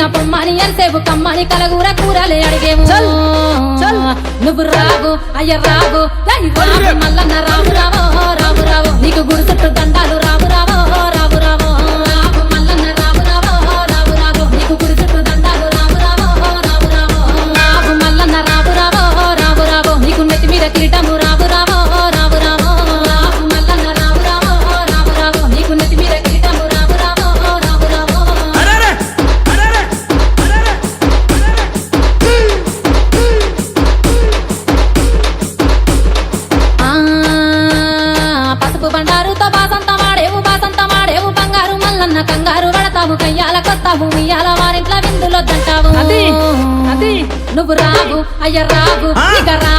పిలిచిన పొమ్మని ఎంతసేపు కమ్మని కలగూర కూరలే అడిగేము నువ్వు రావు అయ్య రావు మల్లన్న రావు రావో రావు రావు నీకు గుడి చుట్టూ దండాలు రావు రావో రావు రావో రావు మల్లన్న రావు రావో రావు రావు నీకు గుడి చుట్టూ దండాలు రావు రావో రావు రావో రావు మల్లన్న రావు రావో రావు రావో నీకు నెత్తి మీద కిరీటము రావు రావో రావు రావో రావు మల్లన్న రావు రావో రావు రావో నీకు నెత్తి మీద కిరీటము రావు రావో రావు రావో పసుపు బండారుతో బాసంత మాడేవు బంగారు మల్లన్న కంగారు పడతావు కయ్యాల కొత్తావు ఉయ్యాల వారింట్ల విందులో దంటావు నువ్వు రావు అయ్య రావు ఇక రా